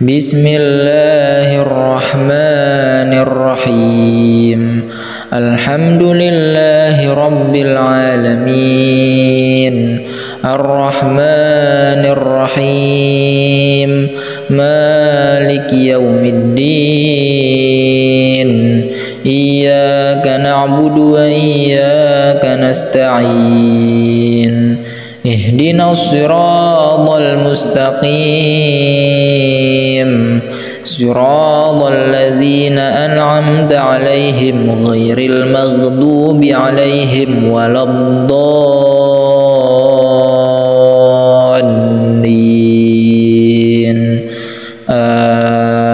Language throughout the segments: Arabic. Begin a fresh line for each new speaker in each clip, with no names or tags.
Bismillahirrahmanirrahim. Alhamdulillahi rabbil alamin. Ar-Rahmanir-Rahim. Maliki yaumiddin. Iyyaka na'budu wa iyyaka nasta'in. Ihdinas siratal mustaqim. Siratal ladzina an'amta 'alaihim ghairil maghdubi 'alaihim waladdallin.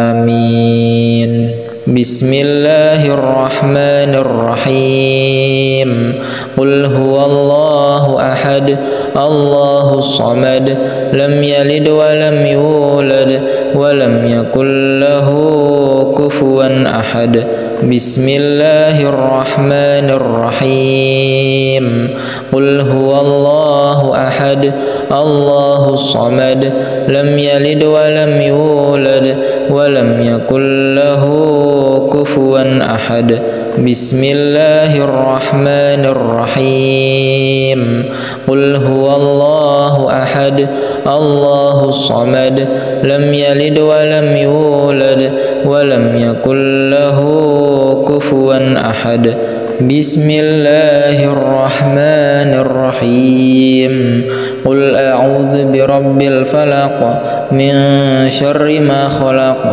Amin. Bismillahirrahmanirrahim. Qul huwallahu ahad, Allahus samad, lam yalid wa lam yulad wa lam yakul lahu kufuwan ahad. Bismillahirrahmanirrahim. Qul huwallahu ahad, Allahus samad, lam yalid wa lam yulad wa lam yakul lahu kufuwan ahad. Bismillahirrahmanirrahim. Qul huwallahu ahad, Allahus samad, lam yalid wa lam yulad wa lam yakul lahu kufuwan ahad. Bismillahirrahmanirrahim. Qul a'udzu birabbil falaq min syarri ma khalaq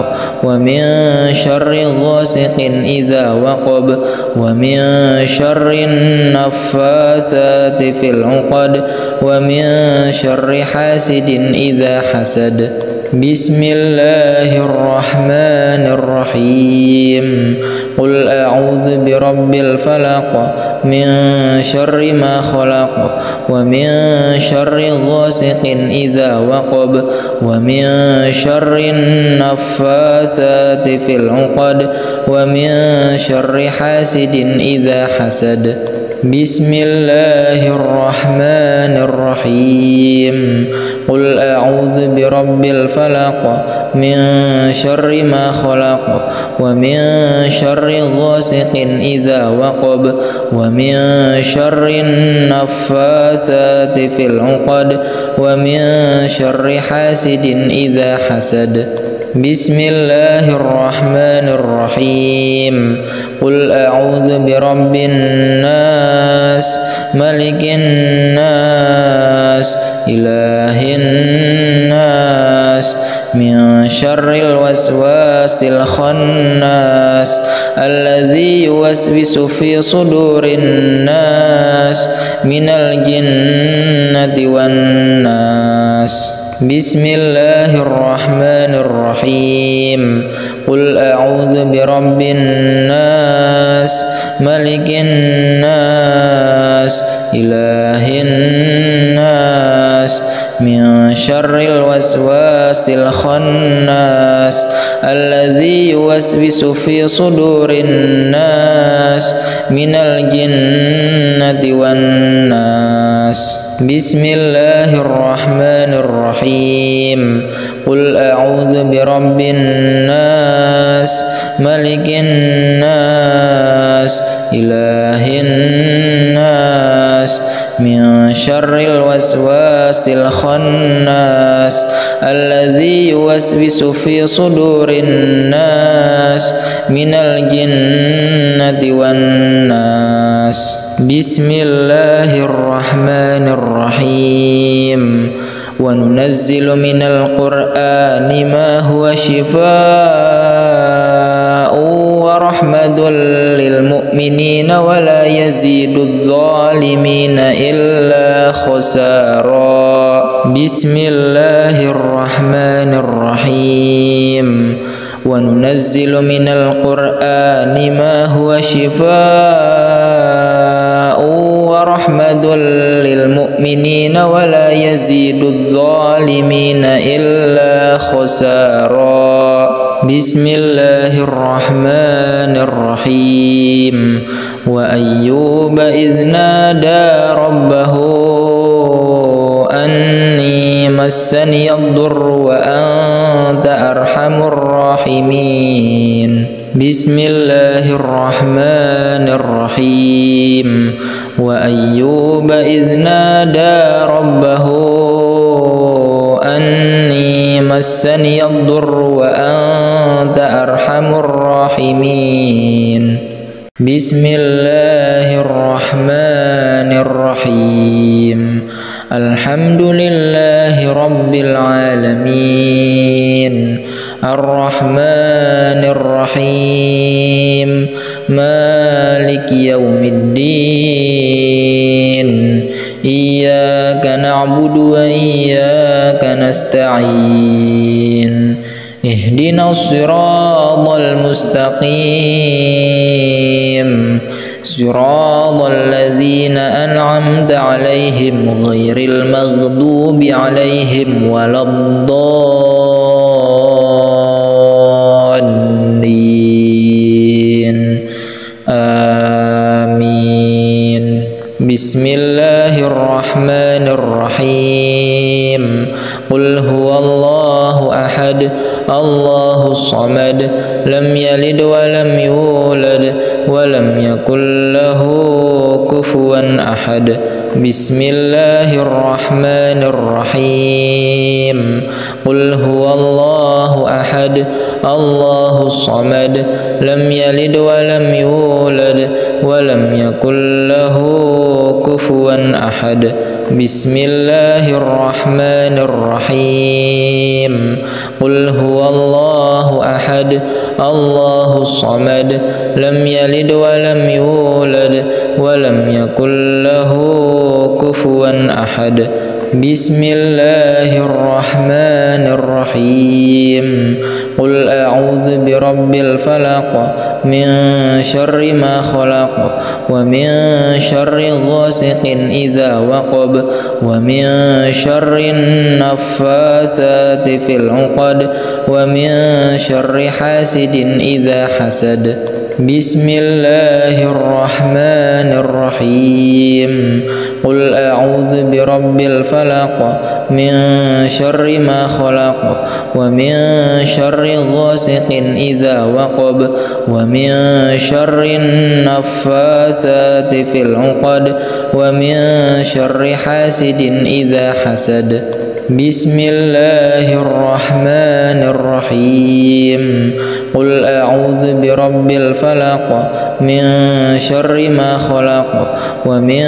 wa min syarri ghasiqin idza waqab wa min syarri naffasati fil 'uqad wa min syarri hasidin idza hasad. Bismillahirrahmanirrahim. Qul a'udzu birabbil falaq min syarri ma khalaq wa min syarri ghasiqin idza waqab wa min syarri naffasati fil 'uqad wa min syarri hasidin idza hasad. Bismillahirrahmanirrahim. Qul a'udzu birabbil falaq min syarri ma khalaq wa min syarri ghasiqin idza waqab wa min syarri naffasati fil 'uqad wa min syarri hasidin idza hasad. Bismillahirrahmanirrahim. Qul a'udzu birabbin nas, malikin nas, ilahin nas, min syarril waswasil khannas, alladzi yuwaswisu fi sudurin nas, minal jinnati wan nas. Bismillahirrahmanirrahim. Qul a'udzu birabbin nas, malikin nas, ilahin nas, min syarril waswasil khannas, alladzi yuwaswisu fi sudurin nas, minal jinnati wan nas. Bismillahirrahmanirrahim. Qul a'udzu birabbin nas, malikin nas, ilahin nas, min syarril waswasil khannas, alladzi yuwaswisu fi sudurin nas, minal jinnati wan nas. Bismillahirrahmanirrahim. Wa nunazzilu minal qur'ani ma huwa shifaa'un wa rahmatun lil mu'minina wa la yazidudz zalimina illa khasara. Bismillahirrahmanirrahim. Wa nunazzilu minal qur'ani ma huwa shifaa'un wa rahmatun lil mu'minina wa la yazidudz zalimina illa khasara. Bismillahirrahmanirrahim. Wa ayyuba idh nada rabbahu anni massani ad-durru wa anta أرحم الراحمين. بسم الله الرحمن الرحيم. وأيوب إذ نادى ربه أني مسني الضر وأنت أرحم الراحمين. بسم الله الرحمن الرحيم. الحمد لله رب العالمين الرحمن الرحيم مالك يوم الدين إياك نعبد وإياك نستعين اهدنا الصراط المستقيم صراط الذين أنعمت عليهم غير المغضوب عليهم ولا الضالين آمين. بسم الله الرحمن الرحيم. قل هو الله أحد الله الصمد لم يلد ولم يولد ولم يكن له كفوا أحد. بسم الله الرحمن الرحيم. قل هو الله أحد الله الصمد لم يلد ولم يولد ولم يكن له كفوا أحد. بسم الله الرحمن الرحيم. قل هو الله أحد الله الصمد لم يلد ولم يولد ولم يكن له كفوا أحد. بسم الله الرحمن الرحيم. قل أعوذ برب الفلق من شر ما خلق ومن شر غاسق إذا وقب ومن شر النفاثات في العقد ومن شر حاسد إذا حسد. بسم الله الرحمن الرحيم. قل أعوذ برب الفلق من شر ما خلق ومن شر غاسق إذا وقب ومن شر النفاثات في العقد ومن شر حاسد إذا حسد. بسم الله الرحمن الرحيم. قل أعوذ برب الفلق من شر ما خلق ومن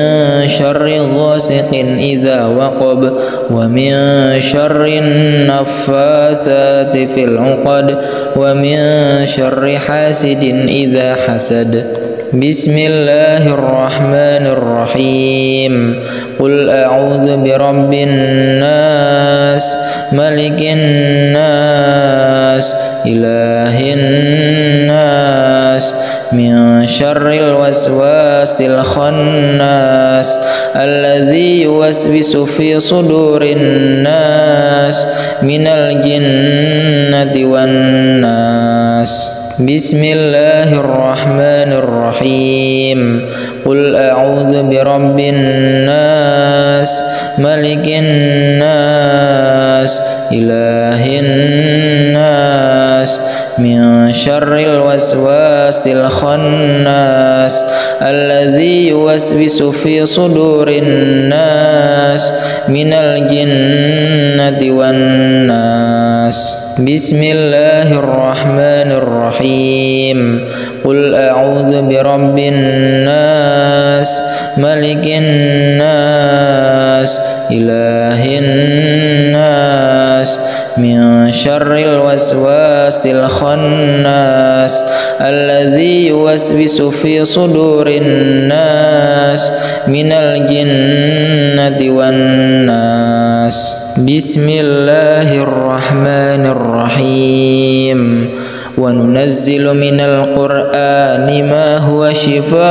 شر غاسق إذا وقب ومن شر النفاثات في العقد ومن شر حاسد إذا حسد. بسم الله الرحمن الرحيم. قل أعوذ برب الناس ملك الناس إله الناس من شر الوسواس الخناس الذي يوسوس في صدور الناس من الجنة والناس. بسم الله الرحمن الرحيم. قل أعوذ برب الناس ملك الناس إله الناس من شر الوسواس الخناس الذي يوسوس في صدور الناس من الجنة والناس. بسم الله الرحمن الرحيم. قل أعوذ برب الناس ملك الناس إله الناس من شر الوسواس الخناس الذي يوسوس في صدور الناس من الجنة والناس. بسم الله الرحمن الرحيم. وننزل من القرآن ما هو شفاء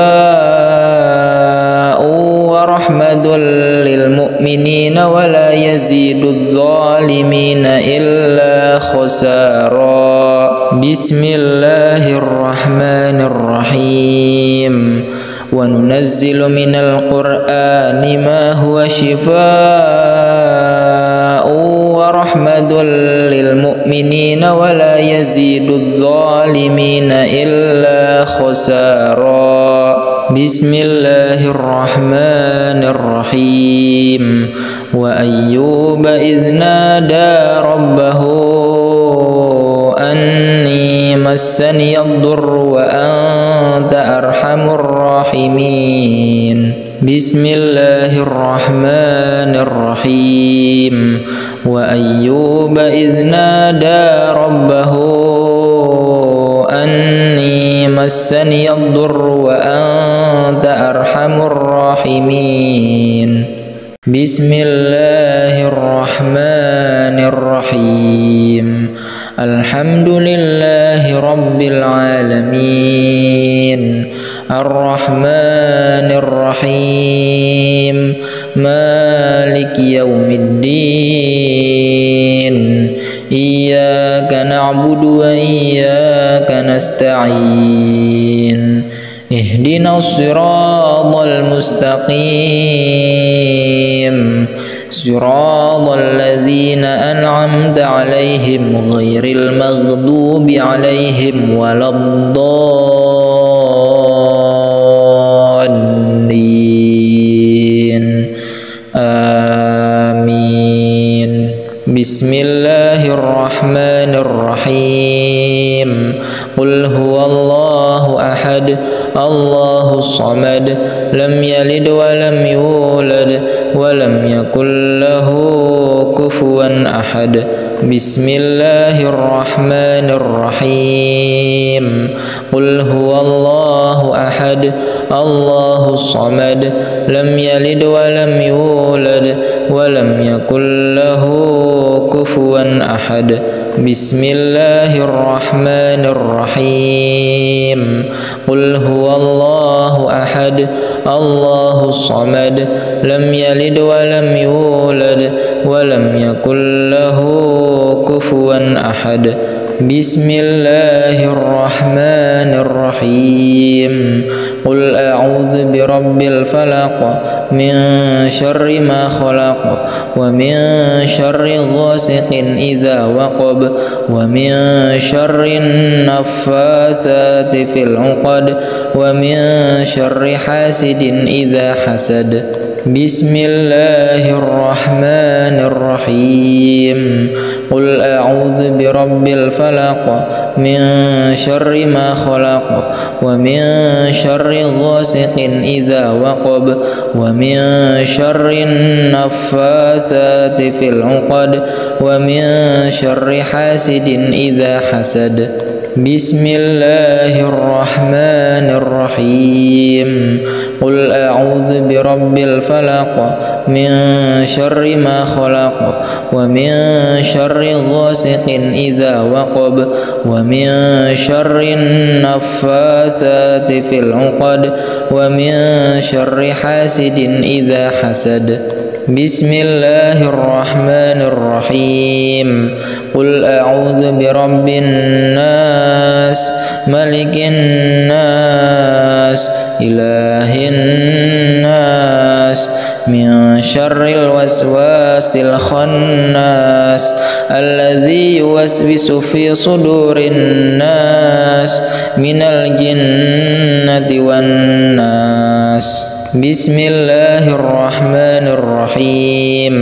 ورحمة للمؤمنين ولا يزيد الظالمين إلا خسارا. بسم الله الرحمن الرحيم. وننزل من القرآن ما هو شفاء ورحمة للمؤمنين ولا يزيد الظالمين إلا خسارا. بسم الله الرحمن الرحيم. وأيوب إذ نادى ربه أني مسني الضر وأنت أرحم الراحمين. بسم الله الرحمن الرحيم. وأيوب إذ نادى ربه أني مسني الضر وأنت أرحم الراحمين. بسم الله الرحمن الرحيم. الحمد لله رب العالمين الرحمن الرحيم مالك يوم الدين إياك نعبد وإياك نستعين اهدنا الصراط المستقيم صراط الذين أنعمت عليهم غير المغضوب عليهم ولا الضالين آمين. بسم الله الرحمن الرحيم. قل هو الله أحد الله الصمد لم يلد ولم يولد ولم يكن له كفوا أحد. بسم الله الرحمن الرحيم. قل هو الله أحد الله الصمد لم يلد ولم يولد ولم يكن له كفوا أحد. بسم الله الرحمن الرحيم. قل هو الله أحد الله الصمد لم يلد ولم يولد ولم يكن له كفوا أحد. بسم الله الرحمن الرحيم. قل أعوذ برب الفلق من شر ما خلق ومن شر غاسق إذا وقب ومن شر النفاثات في العقد ومن شر حاسد إذا حسد. بسم الله الرحمن الرحيم. قل أعوذ برب الفلق من شر ما خلق ومن شر غاسق إذا وقب ومن شر النفاثات في العقد ومن شر حاسد إذا حسد. بسم الله الرحمن الرحيم. قل أعوذ برب الفلق من شر ما خلق ومن شر غاسق إذا وقب ومن شر النفاثات في العقد ومن شر حاسد إذا حسد. بسم الله الرحمن الرحيم. قل أعوذ برب الناس ملك الناس إله الناس من شر الوسواس الخناس الذي يوسوس في صدور الناس من الجنة والناس. بسم الله الرحمن الرحيم.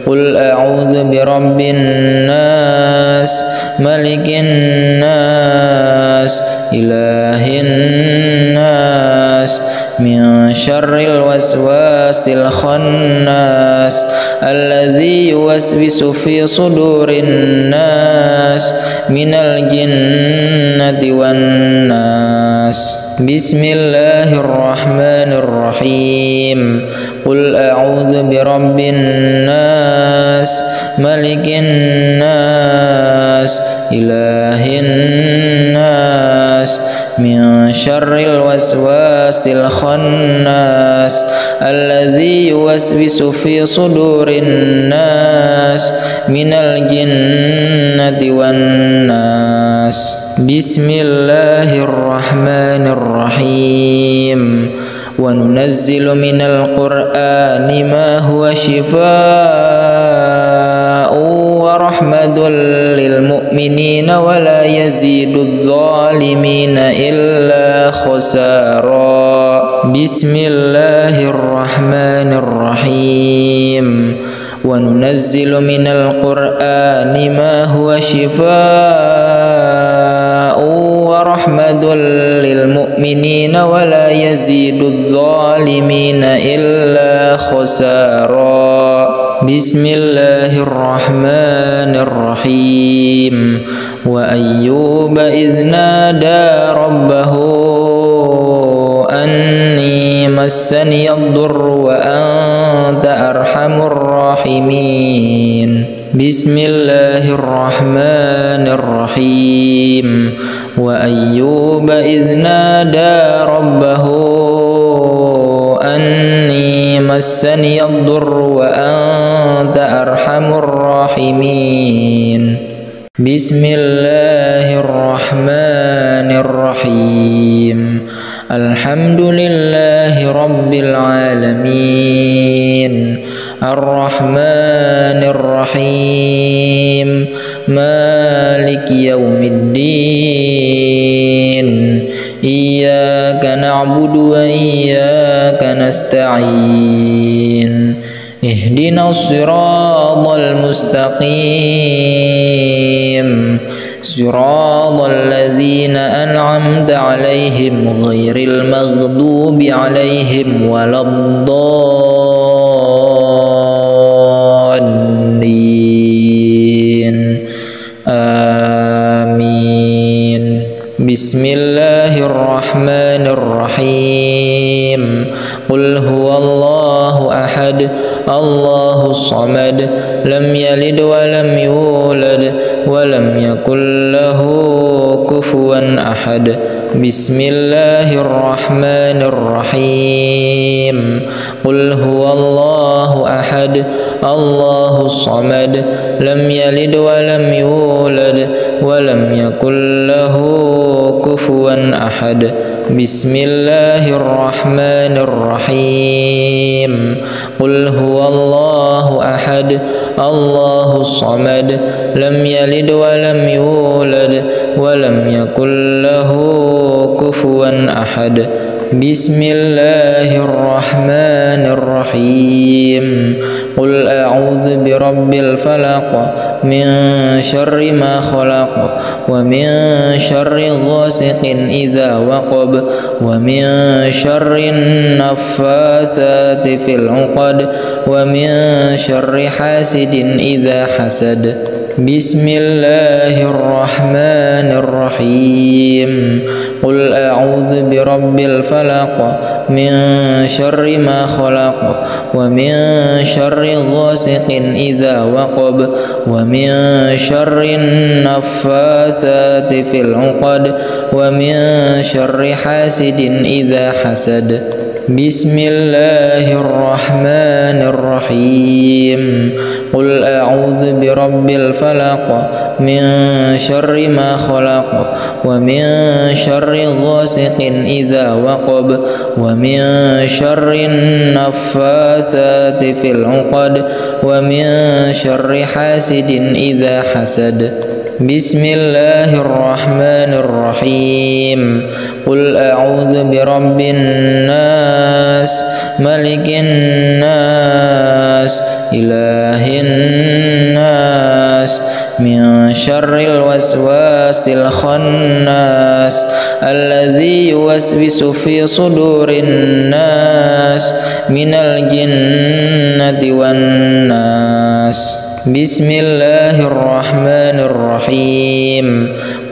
قل أعوذ برب الناس ملك الناس إله الناس من شر الوسواس الخناس الذي يوسوس في صدور الناس من الجنة والناس. بسم الله الرحمن الرحيم. قل أعوذ برب الناس ملك الناس إله الناس من شر الوسواس الخناس الذي يوسوس في صدور الناس من الجنة والناس. بسم الله الرحمن الرحيم. وننزل من القرآن ما هو شفاء ورحمة للمؤمنين ولا يزيد الظالمين إلا خسارا. بسم الله الرحمن الرحيم. وننزل من القرآن ما هو شفاء ورحمة للمؤمنين ولا يزيد الظالمين إلا خسارا. بسم الله الرحمن الرحيم. وأيوب إذ نادى ربه أني مسني الضر وأنت أرحم الراحمين. بسم الله الرحمن الرحيم. وأيوب إذ نادى ربه أني مسني الضر وأنت أرحم الراحمين. بسم الله الرحمن الرحيم. الحمد لله رب العالمين الرحمن الرحيم مالك يوم الدين إياك نعبد وإياك نستعين اهدنا الصراط المستقيم صراط الذين أنعمت عليهم غير المغضوب عليهم ولا الضالين آمين. بسم الله الرحمن الرحيم. قل هو الله أحد الله الصمد لم يلد ولم يولد ولم يكن له كفوا أحد. بسم الله الرحمن الرحيم. قل هو الله أحد الله الصمد لم يلد ولم يولد ولم يكن له كفوا أحد. بسم الله الرحمن الرحيم. قل هو الله أحد الله الصمد لم يلد ولم يولد ولم يكن له كفوا أحد. بسم الله الرحمن الرحيم. قل أعوذ برب الفلق من شر ما خلق ومن شر غاسق إذا وقب ومن شر النفاثات في العقد ومن شر حاسد إذا حسد. بسم الله الرحمن الرحيم. قل أعوذ برب الفلق من شر ما خلق ومن شر غاسق إذا وقب ومن شر النفاثات في العقد ومن شر حاسد إذا حسد. بسم الله الرحمن الرحيم. قل أعوذ برب الفلق من شر ما خلق ومن شر غاسق إذا وقب ومن شر النفاثات في العقد ومن شر حاسد إذا حسد. بسم الله الرحمن الرحيم. قل أعوذ برب الناس ملك الناس إله الناس من شر الوسواس الخناس الذي يوسوس في صدور الناس من الجنة والناس. بسم الله الرحمن الرحيم.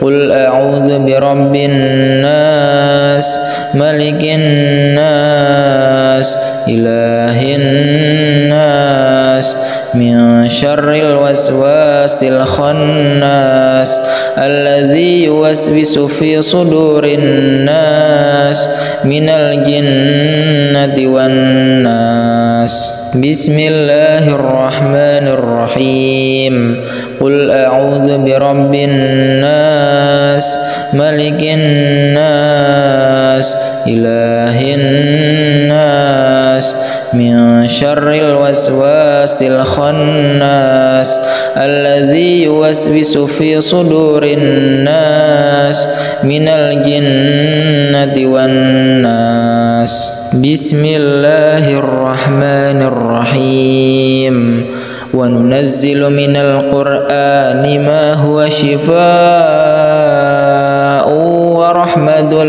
قل أعوذ برب الناس ملك الناس إله الناس من شر الوسواس الخناس الذي يوسوس في صدور الناس من الجنة والناس. بسم الله الرحمن الرحيم. قل أعوذ برب الناس ملك الناس إله الناس من شر الوسواس الخناس الذي يوسوس في صدور الناس من الجنة والناس. بسم الله الرحمن الرحيم. وننزل من القرآن ما هو شفاء ورحمة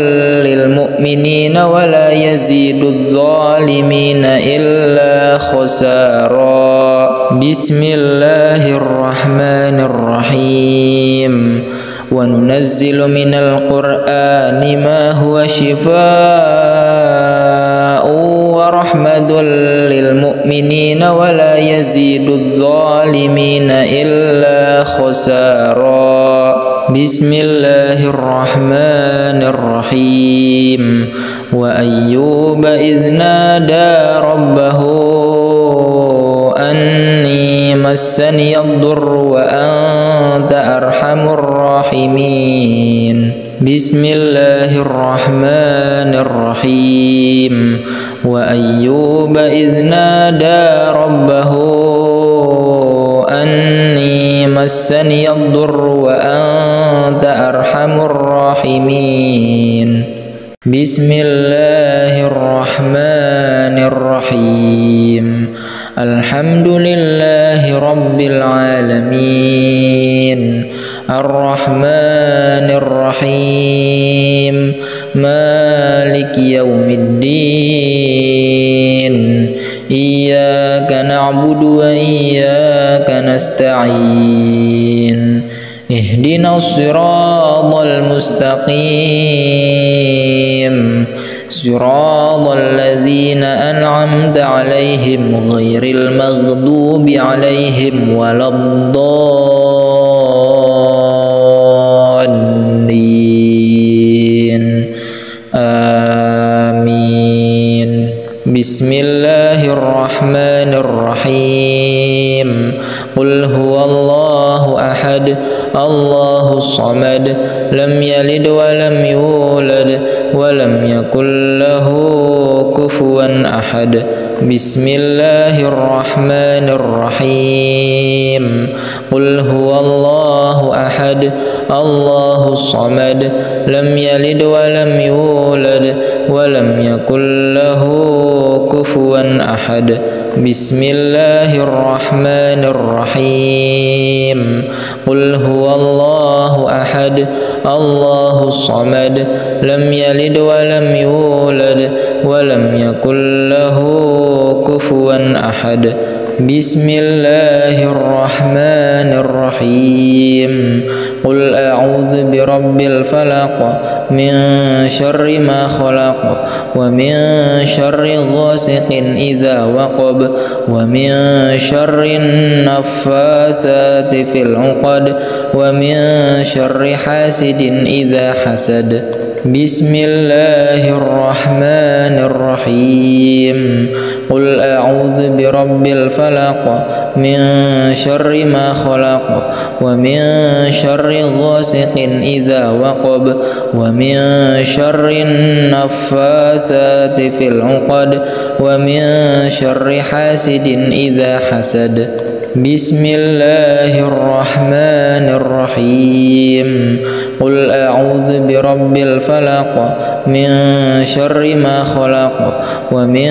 للمؤمنين ولا يزيد الظالمين إلا خسارا. بسم الله الرحمن الرحيم. وننزل من القرآن ما هو شفاء ورحمة للمؤمنين ولا يزيد الظالمين إلا خسارا. بسم الله الرحمن الرحيم. وأيوب إذ نادى ربه أني مسني الضر وأنت أرحم الراحمين. بسم الله الرحمن الرحيم. وأيوب إذ نادى ربه أني مسني الضر وأنت أرحم الراحمين. بسم الله الرحمن الرحيم. الحمد لله رب العالمين الرحمن الرحيم مالك يوم الدين إياك نعبد وإياك نستعين اهدنا الصراط المستقيم صراط الذين أنعمت عليهم غير المغضوب عليهم ولا الضالين آمين. بسم الله الرحمن الرحيم. قل هو الله أحد الله الصمد لم يلد ولم يولد ولم يكن له كفوا أحد. بسم الله الرحمن الرحيم. قل هو الله أحد الله الصمد لم يلد ولم يولد ولم يكن له كفوا أحد. بسم الله الرحمن الرحيم. قل هو الله أحد الله الصمد لم يلد ولم يولد ولم يكن له كفوا أحد. بسم الله الرحمن الرحيم. قل أعوذ برب الفلق من شر ما خلق ومن شر غاسق إذا وقب ومن شر النفاثات في العقد ومن شر حاسد إذا حسد. بسم الله الرحمن الرحيم. قل أعوذ برب الفلق من شر ما خلق ومن شر غاسق إذا وقب ومن شر النفاثات في العقد ومن شر حاسد إذا حسد. بسم الله الرحمن الرحيم. قل أعوذ برب الفلق من شر ما خلق ومن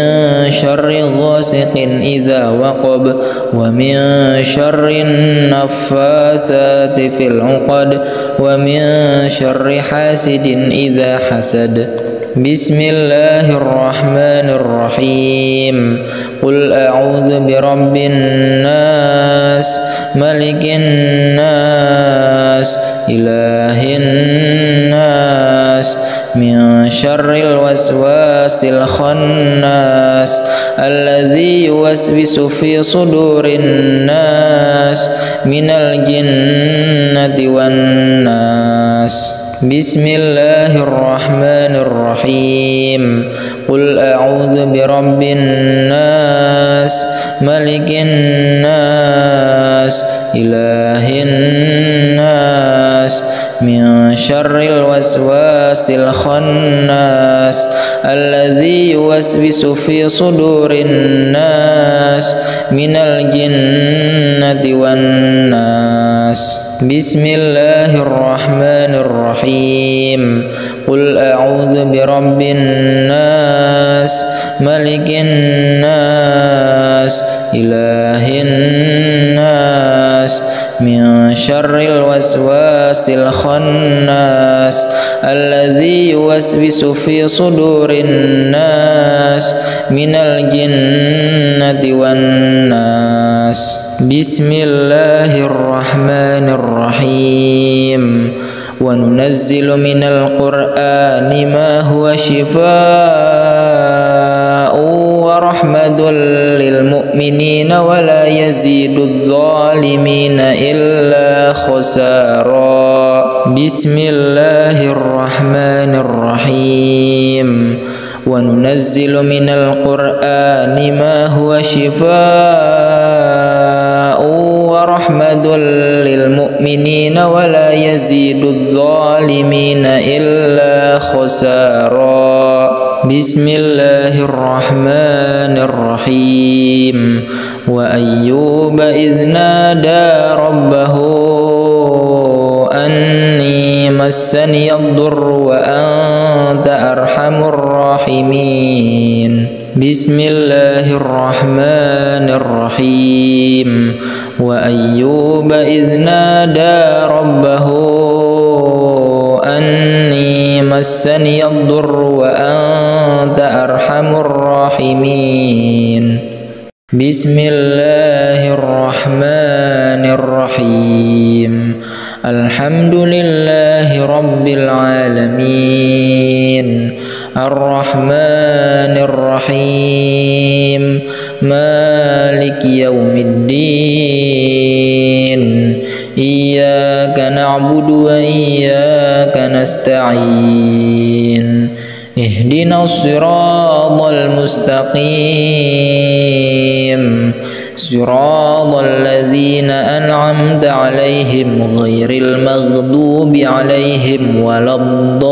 شر غاسق إذا وقب ومن شر النفاثات في العقد ومن شر حاسد إذا حسد. بسم الله الرحمن الرحيم. قل أعوذ برب الناس ملك الناس إله الناس من شر الوسواس الخناس الذي يوسوس في صدور الناس من الجنة والناس. بسم الله الرحمن الرحيم. قل أعوذ برب الناس ملك الناس إله الناس من شر الوسواس الخناس الذي يوسوس في صدور الناس من الجنة والناس. بسم الله الرحمن الرحيم. قل أعوذ برب الناس ملك الناس إله الناس من شر الوسواس الخناس الذي يوسوس في صدور الناس من الجنة والناس. بسم الله الرحمن الرحيم. وننزل من القرآن ما هو شفاء ورحمة للمؤمنين ولا يزيد الظالمين إلا خسارا. بسم الله الرحمن الرحيم. وننزل من القرآن ما هو شفاء ورحمة للمؤمنين ولا يزيد الظالمين إلا خسارا. بسم الله الرحمن الرحيم. وأيوب إذ نادى ربه أني مسني الضر وأنت أرحم الراحمين. بسم الله الرحمن الرحيم. وأيوب إذ نادى ربه أني مسني الضر وأنت أرحم الراحمين. بسم الله الرحمن الرحيم. الحمد لله رب العالمين الرحمن الرحيم مالك يوم الدين إياك نعبد وإياك نستعين اهدنا الصراط المستقيم صراط الذين أنعمت عليهم غير المغضوب عليهم ولا الضالين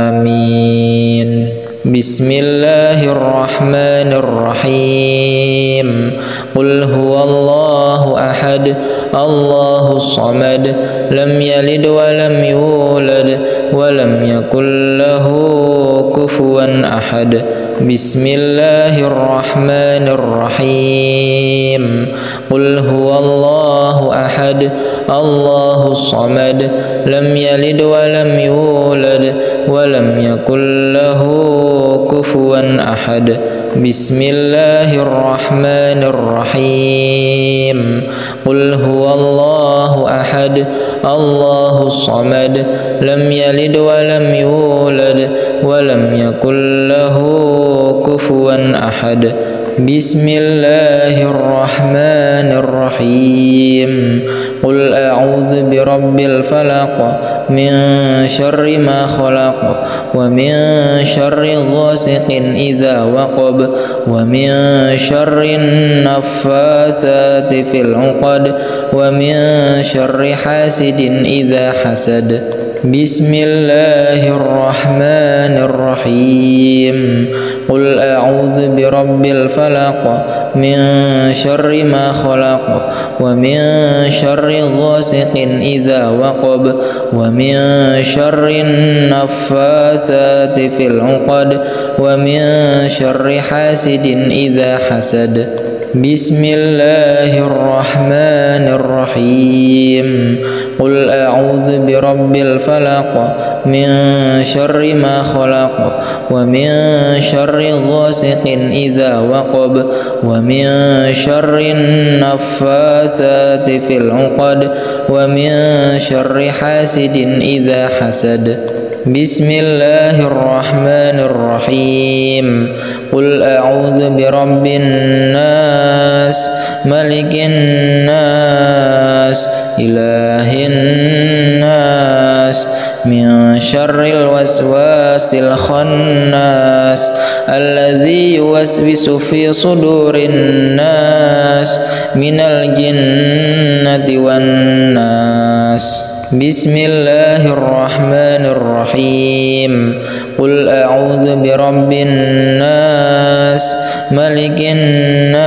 آمين. بسم الله الرحمن الرحيم. قل هو الله أحد الله الصمد لم يلد ولم يولد ولم يكن له كفوا أحد. بسم الله الرحمن الرحيم. قل هو الله أحد الله الصمد لم يلد ولم يولد ولم يكن له كفوا أحد. بسم الله الرحمن الرحيم. قل هو الله أحد الله الصمد لم يلد ولم يولد ولم يكن له كفوا أحد. بسم الله الرحمن الرحيم. قل أعوذ برب الفلق من شر ما خلق ومن شر غاسق إذا وقب ومن شر النفاثات في العقد ومن شر حاسد إذا حسد. بسم الله الرحمن الرحيم. قل أعوذ برب الفلق من شر ما خلق ومن شر غاسق إذا وقب ومن شر النفاثات في العقد ومن شر حاسد إذا حسد. بسم الله الرحمن الرحيم. قل أعوذ برب الفلق من شر ما خلق ومن شر غاسق إذا وقب ومن شر النفاثات في العقد ومن شر حاسد إذا حسد. بسم الله الرحمن الرحيم. قل أعوذ برب الناس ملك الناس إله الناس من شر الوسواس الخناس الذي يوسوس في صدور الناس من الجنة والناس. بسم الله الرحمن الرحيم. قل أعوذ برب الناس ملك الناس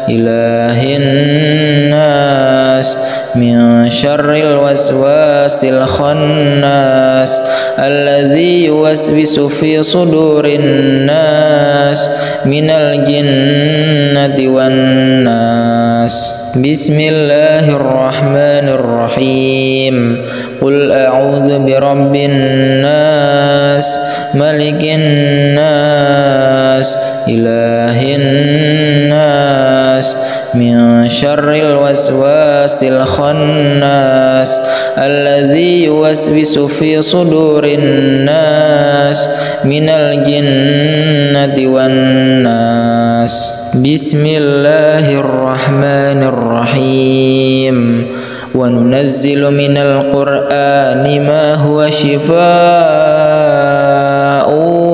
إله الناس من شر الوسواس الخناس الذي يوسوس في صدور الناس من الجنة والناس. بسم الله الرحمن الرحيم. قل أعوذ برب الناس ملك الناس إله الناس من شر الوسواس الخناس الذي يوسوس في صدور الناس من الجنة والناس. بسم الله الرحمن الرحيم. وننزل من القرآن ما هو شفاء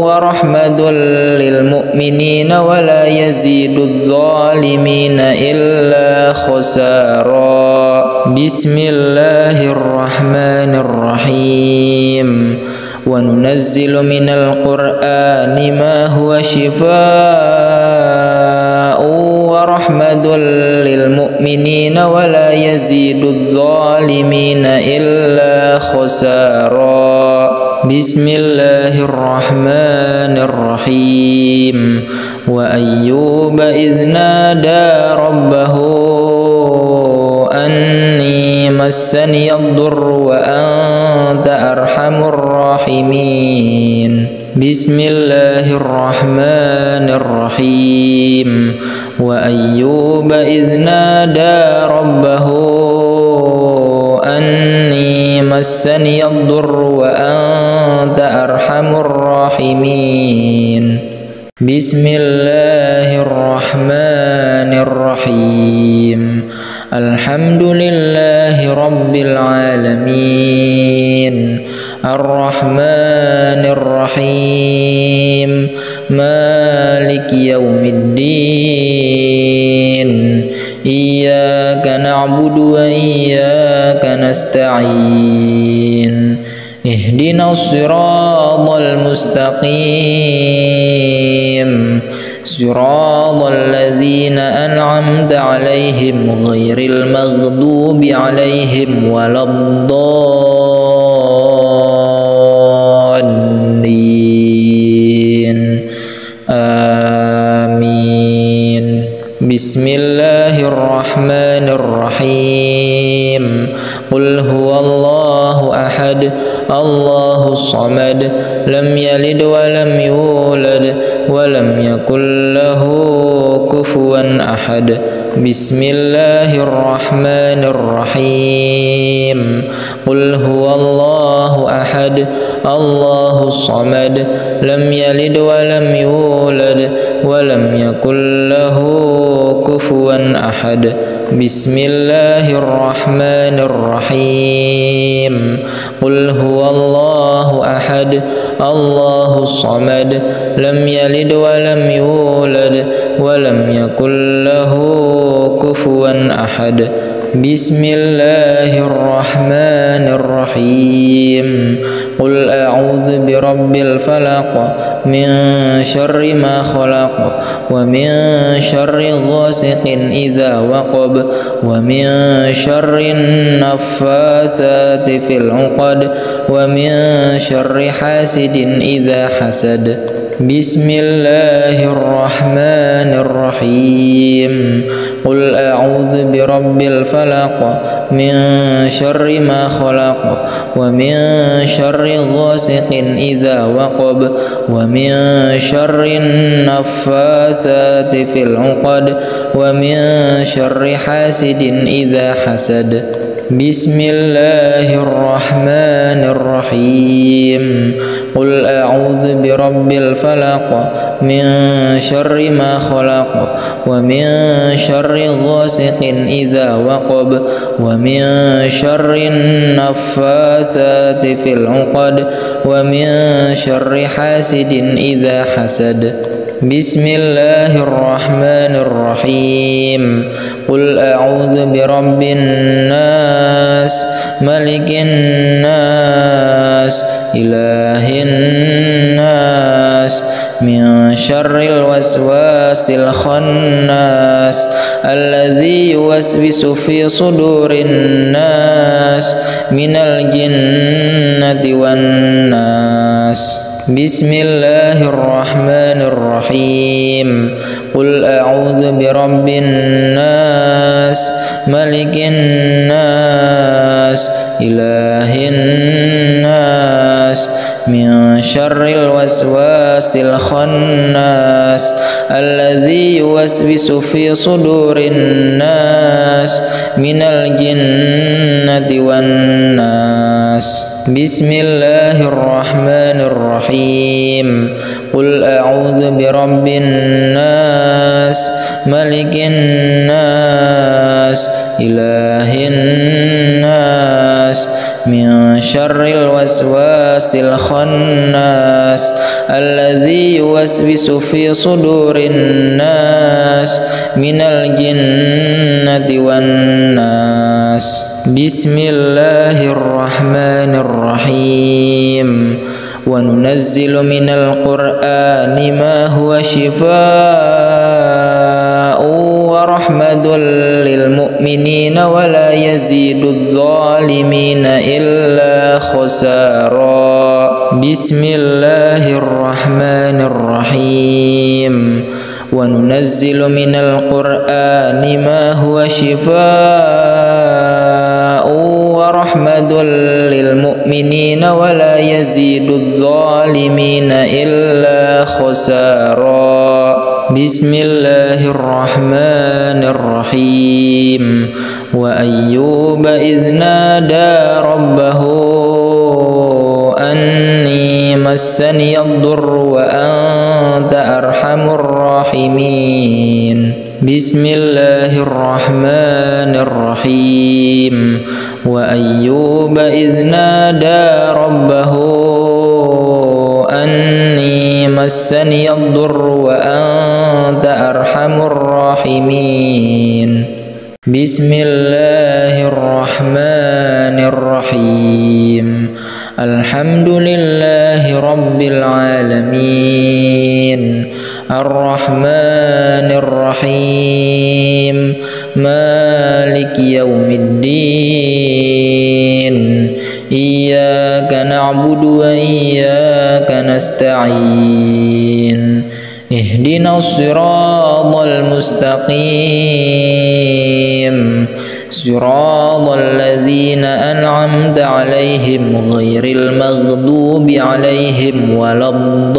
ورحمة للمؤمنين ولا يزيد الظالمين إلا خسارا. بسم الله الرحمن الرحيم. وننزل من القرآن ما هو شفاء ورحمة للمؤمنين ولا يزيد الظالمين إلا خسارا. بسم الله الرحمن الرحيم. وأيوب إذ نادى ربه أني مسني الضر وأنت أرحم الراحمين. بسم الله الرحمن الرحيم. وأيوب إذ نادى ربه أني مسني الضر وأنت أرحم الراحمين. بسم الله الرحمن الرحيم. الحمد لله رب العالمين الرحمن الرحيم مالك يوم الدين إياك نعبد وإياك نستعين اهدنا الصراط المستقيم صراط الذين أنعمت عليهم غير المغضوب عليهم ولا الضالين آمين. بسم الله الرحمن الرحيم. قل هو الله أحد الله الصمد لم يلد ولم يولد ولم يكن له كفوا أحد. بسم الله الرحمن الرحيم. قل هو الله أحد الله الصمد لم يلد ولم يولد ولم يكن له كفوا أحد. بسم الله الرحمن الرحيم. قل هو الله أحد الله الصمد لم يلد ولم يولد ولم يكن له كفوا أحد. بسم الله الرحمن الرحيم. قل أعوذ برب الفلق من شر ما خلق ومن شر غاسق إذا وقب ومن شر النفاثات في العقد ومن شر حاسد إذا حسد. بسم الله الرحمن الرحيم. قل أعوذ برب الفلق من شر ما خلق ومن شر غاسق إذا وقب ومن شر النفاثات في العقد ومن شر حاسد إذا حسد. بسم الله الرحمن الرحيم. قل أعوذ برب الفلق من شر ما خلق ومن شر غاسق إذا وقب ومن شر النفاثات في العقد ومن شر حاسد إذا حسد. بسم الله الرحمن الرحيم. قل أعوذ برب الناس ملك الناس إله الناس من شر الوسواس الخناس الذي يوسوس في صدور الناس من الجنة والناس. بسم الله الرحمن الرحيم. قل أعوذ برب الناس ملك الناس إله الناس من شر الوسواس الخناس الذي يوسوس في صدور الناس من الجنة والناس. بسم الله الرحمن الرحيم. قل أعوذ برب الناس ملك الناس إله الناس من شر الوسواس الخناس الذي يوسوس في صدور الناس من الجنة والناس. بسم الله الرحمن الرحيم. وننزل من القرآن ما هو شفاء ورحمة للمؤمنين ولا يزيد الظالمين إلا خسارا. بسم الله الرحمن الرحيم. وننزل من القرآن ما هو شفاء ورحمة للمؤمنين ولا يزيد الظالمين إلا خسارا. بسم الله الرحمن الرحيم. وأيوب إذ نادى ربه أني مسني الضر وأنت أرحم الراحمين. بسم الله الرحمن الرحيم. وأيوب إذ نادى ربه أني مسني الضر وأنت أرحم الراحمين. بسم الله الرحمن الرحيم. الحمد لله رب العالمين الرحمن الرحيم مالك يوم الدين إياك نعبد وإياك نستعين اهدنا الصراط المستقيم صراط الذين أنعمت عليهم غير المغضوب عليهم ولا الضالين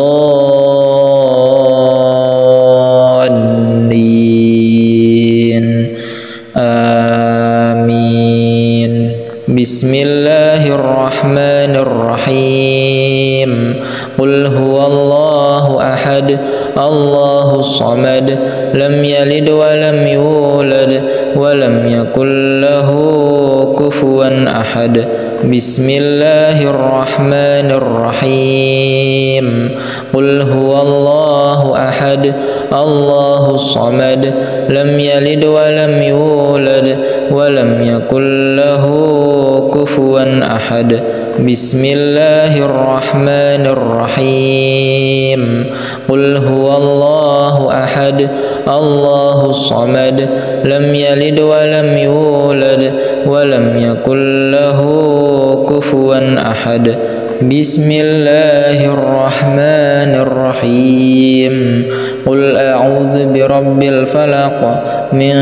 آمين. بسم الله الرحمن الرحيم. قل هو الله أحد الله الصمد لم يلد ولم يولد ولم يكن له كفوا أحد. بسم الله الرحمن الرحيم. قل هو الله أحد الله الصمد لم يلد ولم يولد ولم يكن له كفوا أحد. بسم الله الرحمن الرحيم. قل هو الله أحد الله الصمد لم يلد ولم يولد ولم يكن له كفوا أحد. بسم الله الرحمن الرحيم. قل أعوذ برب الفلق من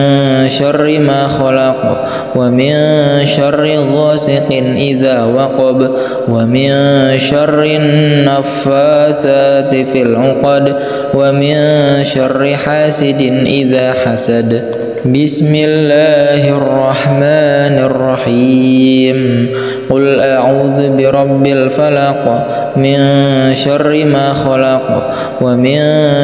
شر ما خلق ومن شر غاسق إذا وقب ومن شر النفاثات في العقد ومن شر حاسد إذا حسد. بسم الله الرحمن الرحيم. قل أعوذ برب الفلق من شر ما خلق ومن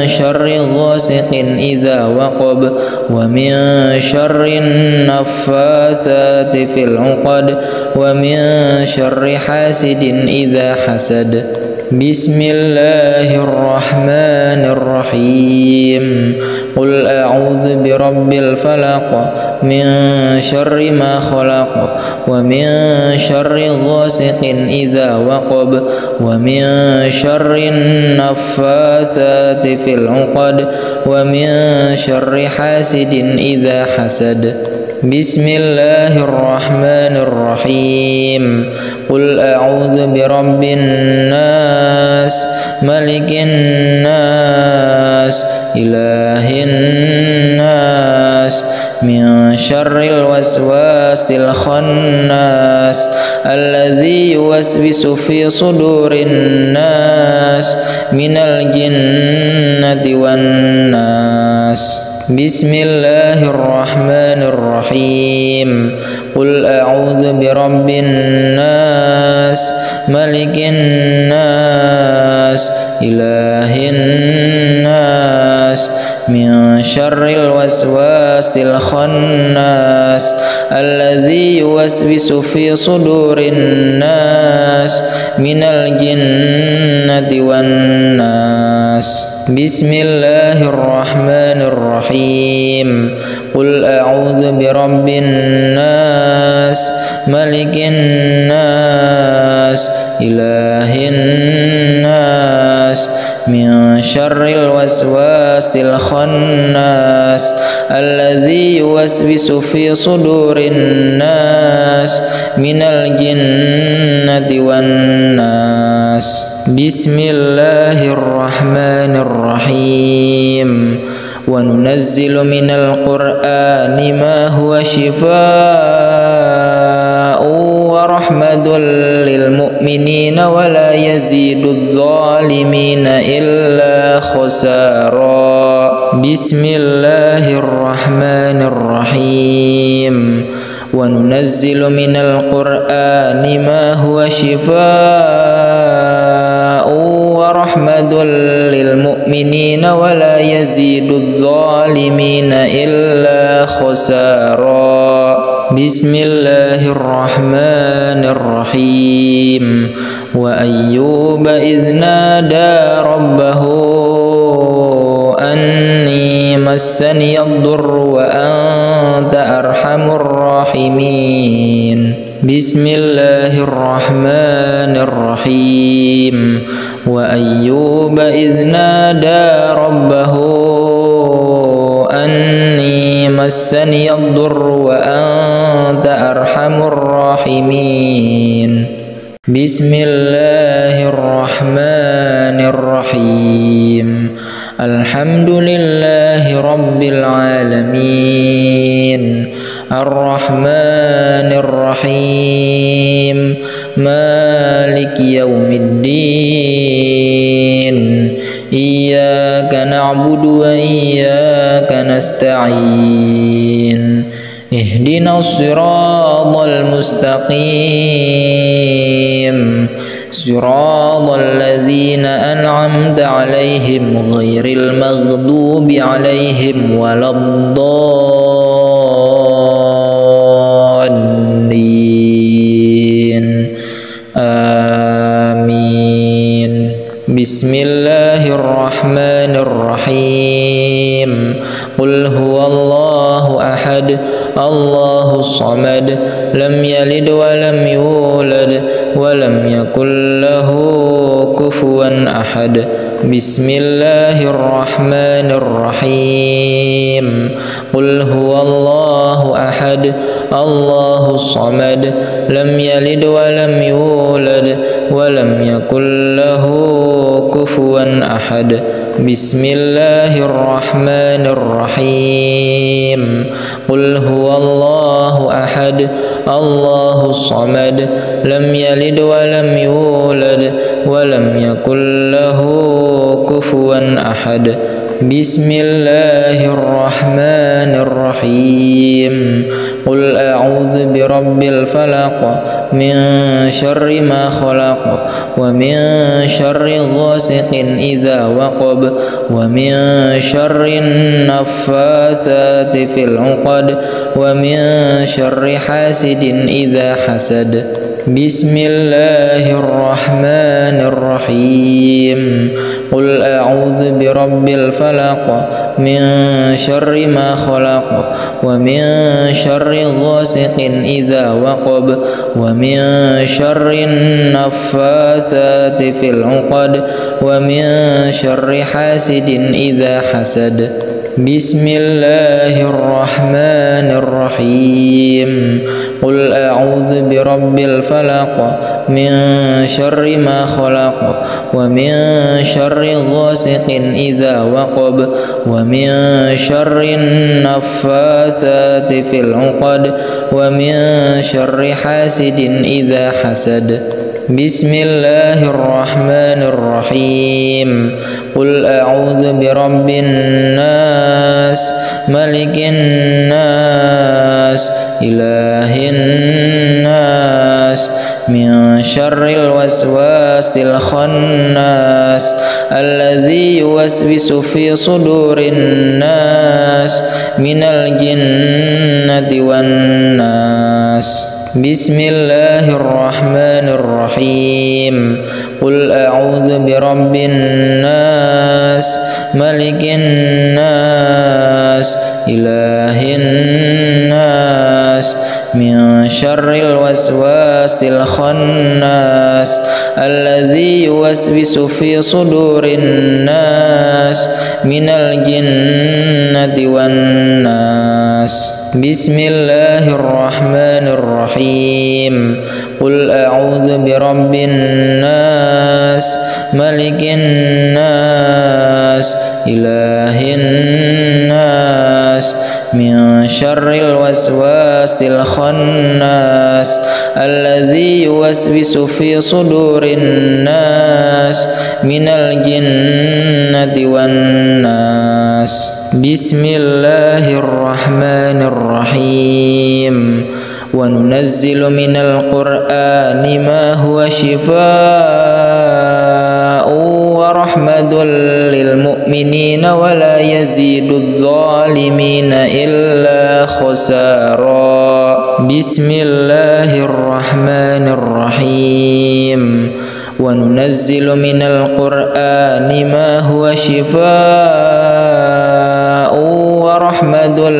شر غاسق إذا وقب ومن شر النفاثات في العقد ومن شر حاسد إذا حسد. بسم الله الرحمن الرحيم قل أعوذ برب الفلق من شر ما خلق ومن شر غاسق إذا وقب ومن شر النفاثات في العقد ومن شر حاسد إذا حسد. بسم الله الرحمن الرحيم قل أعوذ برب الناس ملك الناس إله الناس من شر الوسواس الخناس الذي يوسوس في صدور الناس من الجنة والناس. بسم الله الرحمن الرحيم قل أعوذ برب الناس ملك الناس إله الناس من شر الوسواس الخناس الذي يوسوس في صدور الناس من الجنة والناس. بسم الله الرحمن الرحيم قل أعوذ برب الناس ملك الناس إله الناس من شر الوسواس الخناس الذي يوسوس في صدور الناس من الجنة والناس. بسم الله الرحمن الرحيم وننزل من القرآن ما هو شفاء ورحمة للمؤمنين ولا يزيد الظالمين إلا خسارا. بسم الله الرحمن الرحيم وننزل من القرآن ما هو شفاء ورحمة للمؤمنين ولا يزيد الظالمين إلا خسارا. بسم الله الرحمن الرحيم وأيوب إذ نادى ربه أني مسني الضر وأنت أرحم الراحمين. بسم الله الرحمن الرحيم وأيوب إذ نادى ربه أني مسني الضر وأنت أرحم الراحمين. بسم الله الرحمن الرحيم الحمد لله رب العالمين الرحمن الرحيم مالك يوم الدين إياك نعبد وإياك نستعين اهدنا الصراط المستقيم صراط الذين أنعمت عليهم غير المغضوب عليهم ولا الضالين آمين. بسم الله الرحمن الرحيم قل هو الله أحد الله الصمد لم يلد ولم يولد ولم يكن له كفوا أحد. بسم الله الرحمن الرحيم قل هو الله أحد الله الصمد لم يلد ولم يولد ولم يكن له كفوا أحد. بسم الله الرحمن الرحيم قل هو الله أحد الله الصمد لم يلد ولم يولد ولم يكن له كفوا أحد. بسم الله الرحمن الرحيم قل أعوذ برب الفلق من شر ما خلق ومن شر غاسق إذا وقب ومن شر النفاثات في العقد ومن شر حاسد إذا حسد. بسم الله الرحمن الرحيم قل أعوذ برب الفلق من شر ما خلق ومن شر غاسق إذا وقب ومن شر النفاثات في العقد ومن شر حاسد إذا حسد. بسم الله الرحمن الرحيم قل أعوذ برب الفلق من شر ما خلق ومن شر غاسق إذا وقب ومن شر النفاثات في العقد ومن شر حاسد إذا حسد. بسم الله الرحمن الرحيم قل أعوذ برب الناس ملك الناس إله الناس من شر الوسواس الخناس الذي يوسوس في صدور الناس من الجنة والناس. بسم الله الرحمن الرحيم قل أعوذ برب الناس ملك الناس إله الناس من شر الوسواس الخناس الذي يوسوس في صدور الناس من الجنة والناس. بسم الله الرحمن الرحيم قل أعوذ برب الناس ملك الناس إله الناس من شر الوسواس الخناس الذي يوسوس في صدور الناس من الجنة والناس. بسم الله الرحمن الرحيم وننزل من القرآن ما هو شفاء ورحمة للمؤمنين ولا يزيد الظالمين إلا خسارا. بسم الله الرحمن الرحيم وننزل من القرآن ما هو شفاء ورحمة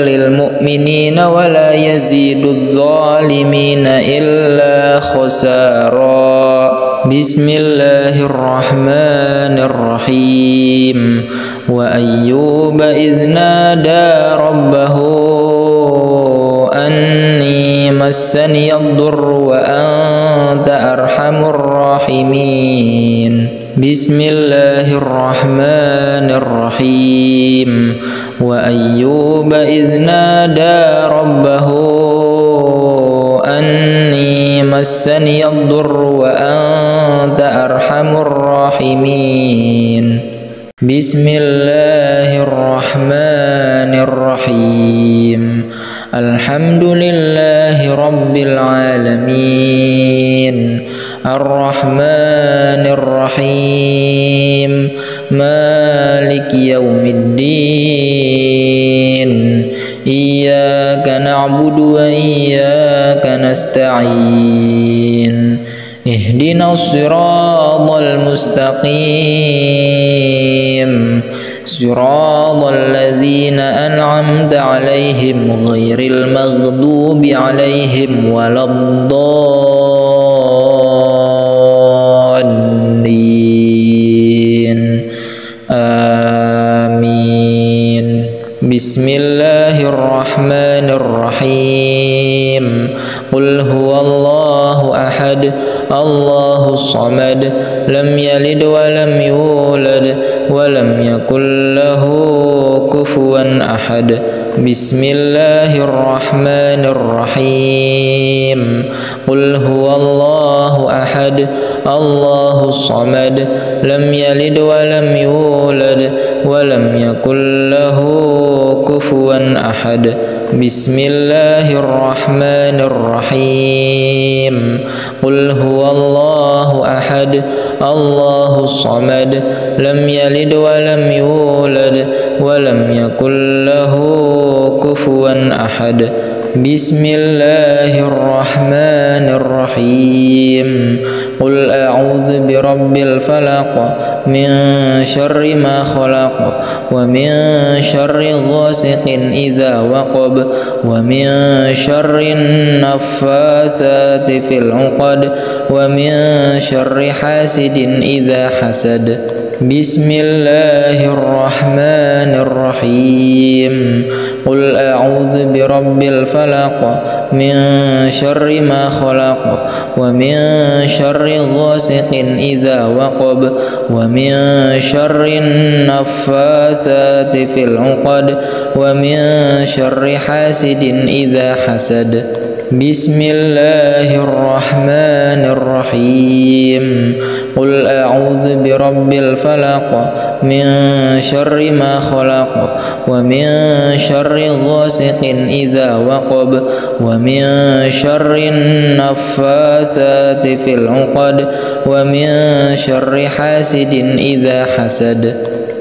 للمؤمنين ولا يزيد الظالمين إلا خسارا. بسم الله الرحمن الرحيم وأيوب إذ نادى ربه أني مسني الضر وأنت أرحم الراحمين. بسم الله الرحمن الرحيم وأيوب إذ نادى ربه أني مسني الضر وأنت أرحم الراحمين. بسم الله الرحمن الرحيم الحمد لله رب العالمين الرحمن الرحيم مالك يوم الدين إياك نعبد وإياك نستعين اهدنا الصراط المستقيم صراط الذين أنعمت عليهم غير المغضوب عليهم ولا الضالين آمين. بسم الله الرحمن الرحيم قل هو الله أحد الله الصمد لم يلد ولم يولد ولم يكن له كفوا أحد. بسم الله الرحمن الرحيم قل هو الله أحد الله الصمد لم يلد ولم يولد ولم يكن له كفوا كفوا أحد بسم الله الرحمن الرحيم قل هو الله أحد الله الصمد لم يلد ولم يولد ولم يكن له كفوا أحد بسم الله الرحمن الرحيم قل أعوذ برب الفلق من شر ما خلق ومن شر غاسق إذا وقب ومن شر النفاثات في العقد ومن شر حاسد إذا حسد بسم الله الرحمن الرحيم قل أعوذ برب الفلق من شر ما خلق ومن شر غاسق إذا وقب ومن شر النفاثات في العقد ومن شر حاسد إذا حسد بسم الله الرحمن الرحيم قل أعوذ برب الفلق من شر ما خلق ومن شر غاسق إذا وقب ومن شر النفاثات في العقد ومن شر حاسد إذا حسد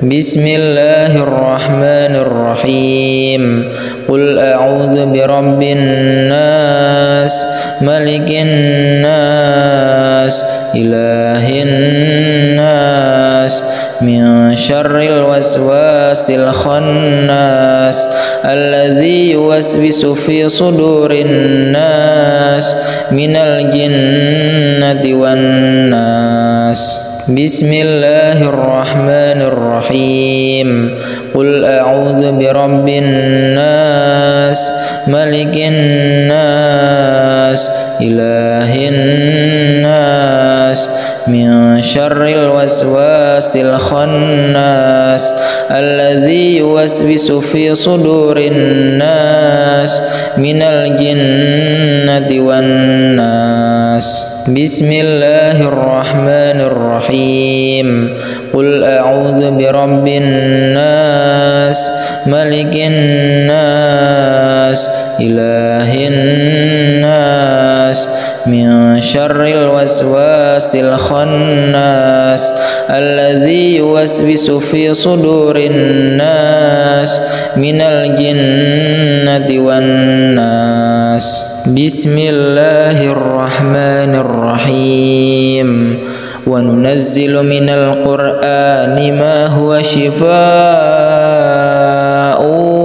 بسم الله الرحمن الرحيم قل أعوذ برب الناس ملك الناس إله الناس من شر الوسواس الخناس الذي يوسوس في صدور الناس من الجنة والناس بسم الله الرحمن الرحيم قل أعوذ برب الناس ملك الناس إله الناس من شر الوسواس الخناس الذي يوسوس في صدور الناس من الجنة والناس بسم الله الرحمن الرحيم قل أعوذ برب الناس ملك الناس إله الناس من شر الوسواس الخناس الذي يوسوس في صدور الناس من الجنة والناس بسم الله الرحمن الرحيم وننزل من القرآن ما هو شفاء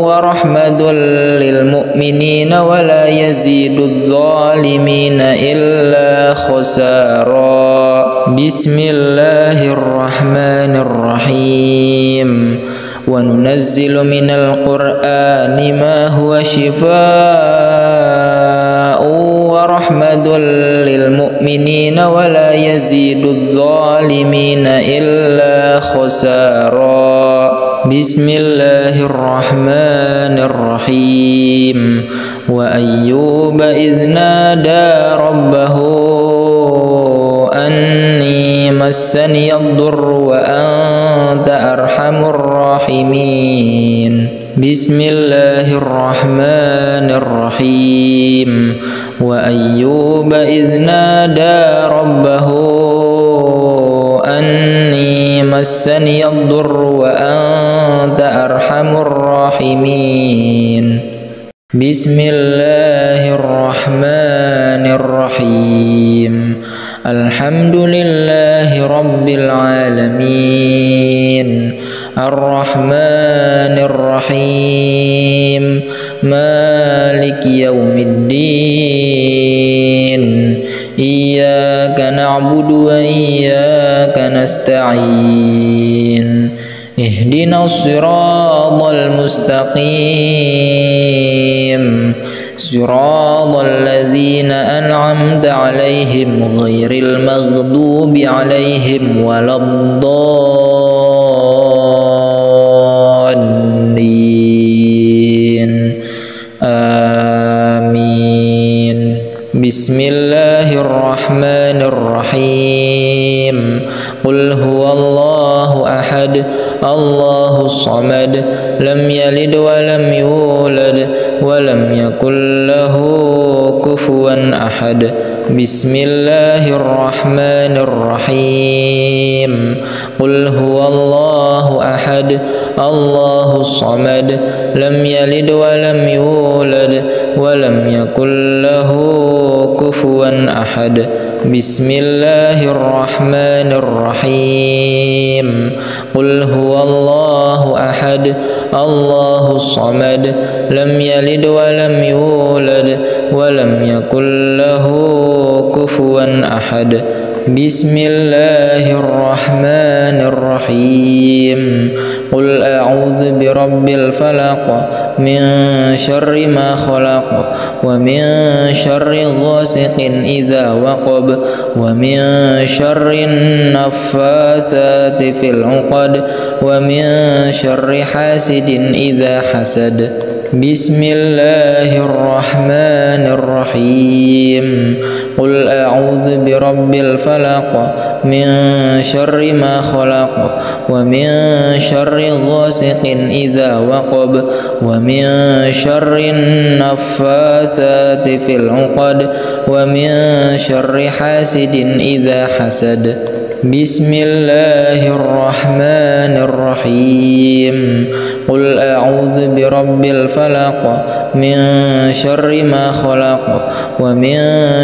ورحمة للمؤمنين ولا يزيد الظالمين إلا خسارا بسم الله الرحمن الرحيم وننزل من القرآن ما هو شفاء ورحمة للمؤمنين ولا يزيد الظالمين إلا خسارا بسم الله الرحمن الرحيم وأيوب إذ نادى ربه أني مسني الضر وأنت أرحم الراحمين بسم الله الرحمن الرحيم وأيوب إذ نادى ربه أني مسني الضر وأنت أرحم الراحمين بسم الله الرحمن الرحيم الحمد لله رب العالمين الرحمن الرحيم مالك يوم الدين إياك نعبد وإياك نستعين اهدنا الصراط المستقيم صراط الذين أنعمت عليهم غير المغضوب عليهم ولا الضالين آمين بسم الله الرحمن الرحيم قل هو الله أحد الله الصمد لم يلد ولم يولد ولم يكن له كفوا أحد بسم الله الرحمن الرحيم قل هو الله أحد الله الصمد لم يلد ولم يولد ولم يكن له كفوا أحد بسم الله الرحمن الرحيم قل هو الله أحد الله الصمد لم يلد ولم يولد ولم يكن له كفوا أحد بسم الله الرحمن الرحيم قل أعوذ برب الفلق من شر ما خلق ومن شر غاسق إذا وقب ومن شر النفاثات في العقد ومن شر حاسد إذا حسد بسم الله الرحمن الرحيم قل أعوذ برب الفلق من شر ما خلق ومن شر غاسق إذا وقب ومن شر النفاثات في العقد ومن شر حاسد إذا حسد بسم الله الرحمن الرحيم قل أعوذ برب الفلق من شر ما خلق ومن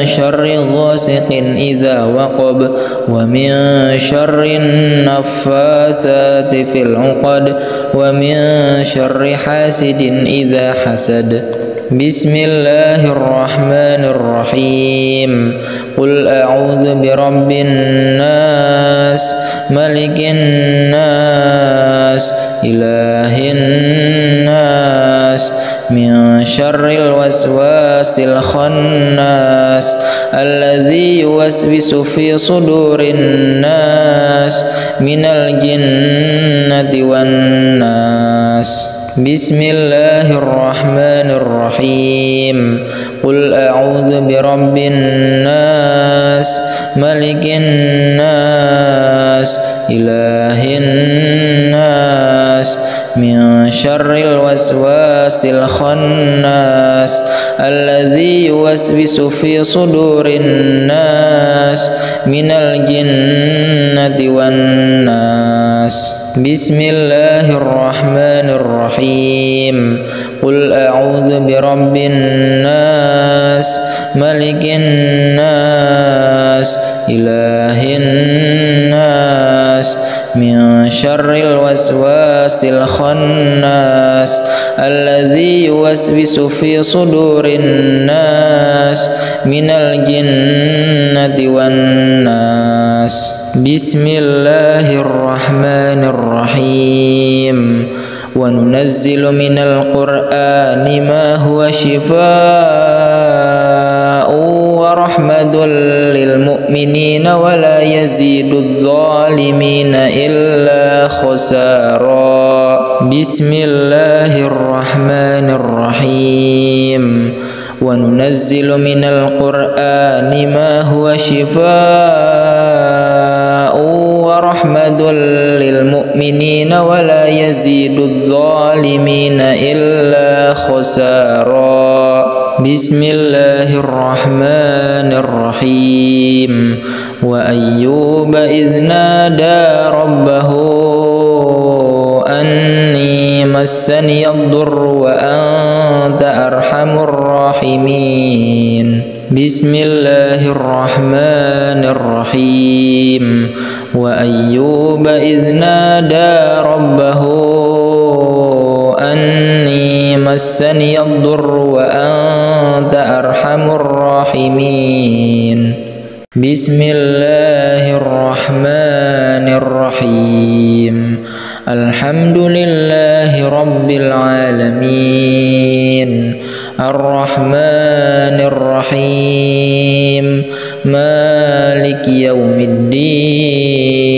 شر غاسق إذا وقب ومن شر النفاثات في العقد ومن شر حاسد إذا حسد بسم الله الرحمن الرحيم قل أعوذ برب الناس ملك الناس إله الناس من شر الوسواس الخناس الذي يوسوس في صدور الناس من الجنة والناس بسم الله الرحمن الرحيم قل أعوذ برب الناس ملك الناس إله الناس من شر الوسواس الخناس الذي يوسوس في صدور الناس من الجنة والناس بسم الله الرحمن الرحيم قل أعوذ برب الناس ملك الناس إله الناس من شر الوسواس الخناس الذي يوسوس في صدور الناس من الجنة والناس بسم الله الرحمن الرحيم وننزل من القرآن ما هو شفاء ورحمة للمؤمنين ولا يزيد الظالمين إلا خسارا بسم الله الرحمن الرحيم وننزل من القرآن ما هو شفاء ورحمة للمؤمنين ولا يزيد الظالمين إلا خسارا بسم الله الرحمن الرحيم وأيوب إذ نادى ربه أني مسني الضر وأنت أرحم الراحمين بسم الله الرحمن الرحيم وأيوب إذ نادى ربه أني مسني الضر وأنت أرحم الراحمين بسم الله الرحمن الرحيم الحمد لله رب العالمين الرحمن الرحيم مالك يوم الدين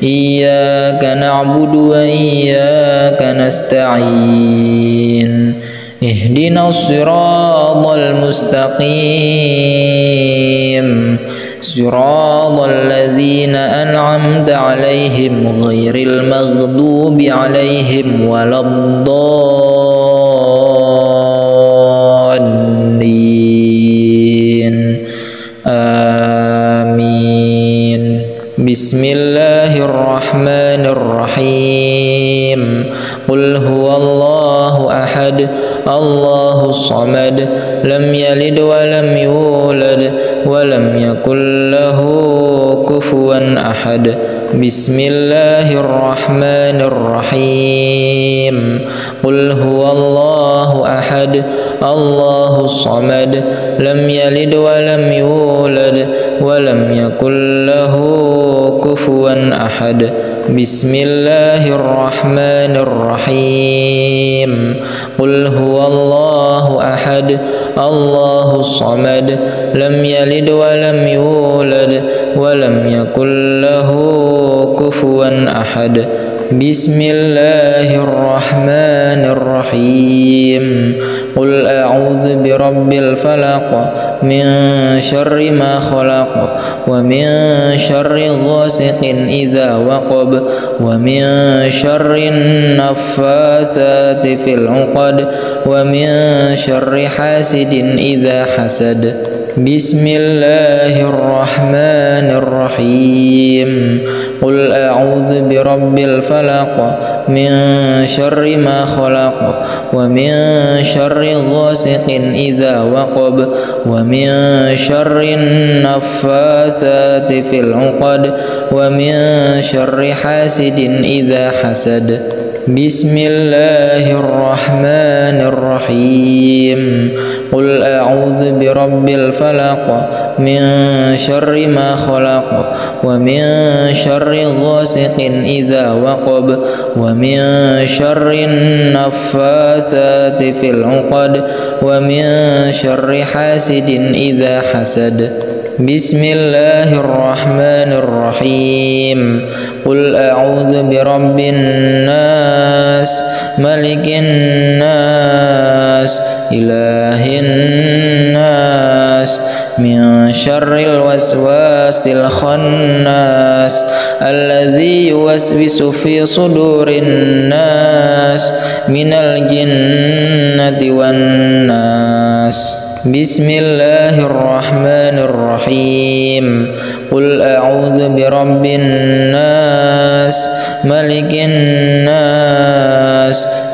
إياك نعبد وإياك نستعين اهدنا الصراط المستقيم صراط الذين أنعمت عليهم غير المغضوب عليهم ولا الضالين آمين. بسم الله الرحمن الرحيم. قل هو الله أحد الله الصمد لم يلد ولم يولد ولم يكن له كفوا أحد. بسم الله الرحمن الرحيم. قل هو الله أحد الله الصمد لم يلد ولم يولد ولم يكن له كفوا أحد. بسم الله الرحمن الرحيم. قل هو الله أحد الله الصمد لم يلد ولم يولد ولم يكن له كفوا أحد. بسم الله الرحمن الرحيم. قل أعوذ برب الفلق من شر ما خلق ومن شر غاسق إذا وقب ومن شر النفاثات في العقد ومن شر حاسد إذا حسد. بسم الله الرحمن الرحيم. قل أعوذ برب الفلق من شر ما خلق ومن شر غاسق إذا وقب ومن شر النفاثات في العقد ومن شر حاسد إذا حسد. بسم الله الرحمن الرحيم. قل أعوذ برب الفلق من شر ما خلق ومن شر غاسق إذا وقب ومن شر النفاثات في العقد ومن شر حاسد إذا حسد. بسم الله الرحمن الرحيم. قل أعوذ برب الناس ملك الناس إله الناس من شر الوسواس الخناس الذي يوسوس في صدور الناس من الجنة والناس. بسم الله الرحمن الرحيم. قل أعوذ برب الناس ملك الناس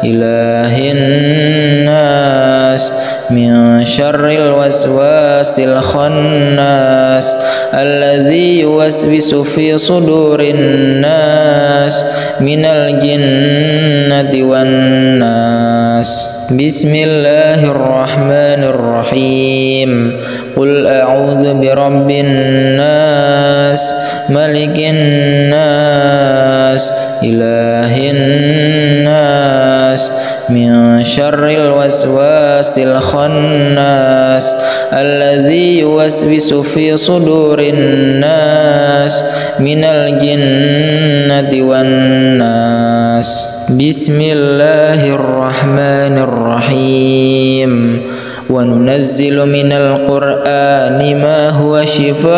إله الناس من شر الوسواس الخناس الذي يوسوس في صدور الناس من الجنة والناس. بسم الله الرحمن الرحيم. قل أعوذ برب الناس ملك الناس إله الناس من شر الوسواس الخناس الذي يوسوس في صدور الناس من الجنة والناس. بسم الله الرحمن الرحيم. وننزل من القرآن ما هو شفاء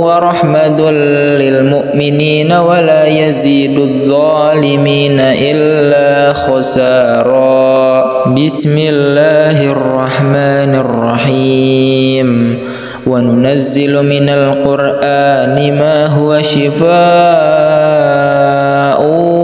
ورحمة للمؤمنين ولا يزيد الظالمين إلا خسارا. بسم الله الرحمن الرحيم. وننزل من القرآن ما هو شفاء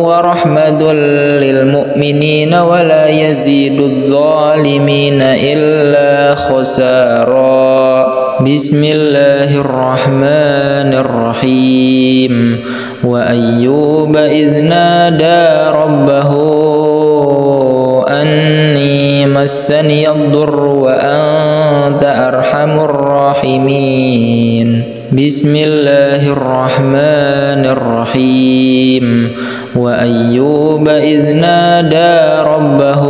ورحمة للمؤمنين ولا يزيد الظالمين إلا خسارا. بسم الله الرحمن الرحيم. وأيوب إذ نادى ربه أني مسني الضر وأنت أرحم الراحمين. بسم الله الرحمن الرحيم. وأيوب إذ نادى ربه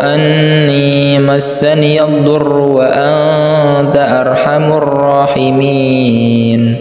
أني مسني الضر وأنت أرحم الراحمين.